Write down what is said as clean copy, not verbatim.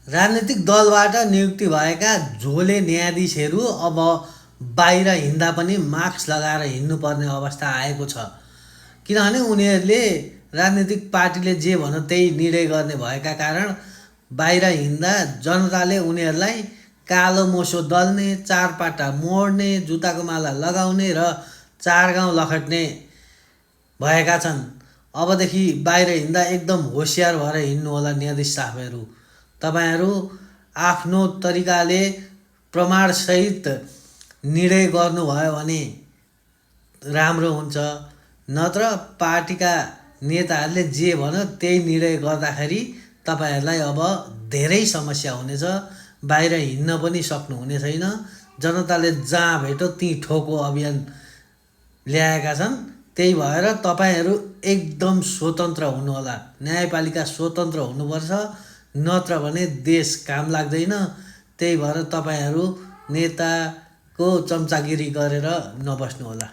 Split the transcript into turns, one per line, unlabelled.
राजनीतिक दलबाट नियुक्ति भएका झोले न्यायाधीशहरू अब बाहिर हिँड्दा पनि मास्क लगाएर हिँड्नुपर्ने अवस्था आएको छ। किनभने उनीहरूले राजनीतिक पार्टीले जे भन्छ त्यही निर्णय गर्ने भएका कारण बाहिर हिँड्दा जनताले उनीहरूलाई कालो मोसो दल्ने, चारपाटा मोड्ने, जुत्ताको माला लगाउने र चार गाउँ लखट्ने भएका छन्। अबदेखि बाहिर हिँड्दा एकदम होसियार भएर हिँड्नु होला न्यायाधीश साहबहरू। तपाईहरू आफ्नो तरिकाले प्रमाणसहित निर्णय गर्नुभयो भने राम्रो हुन्छ। नत्र पार्टीका नेताहरूले जे भन्यो त्यही निर्णय गर्दाखेरि तपाईहरूलाई अब धेरै समस्या हुनेछ। बाहिर हिँड्न पनि सक्नुहुने छैन। जनताले जहाँ भेट्यो त्यहीँ ठोको अभियान ल्याएका छन्। त्यही भएर तपाईहरू एकदम स्वतन्त्र हुनुहोला। न्यायपालिका स्वतन्त्र हुनुपर्छ, नत्र भने देश काम लाग्दैन। त्यही भएर तपाईहरू नेताको चम्चागिरी गरेर नबस्नुहोला।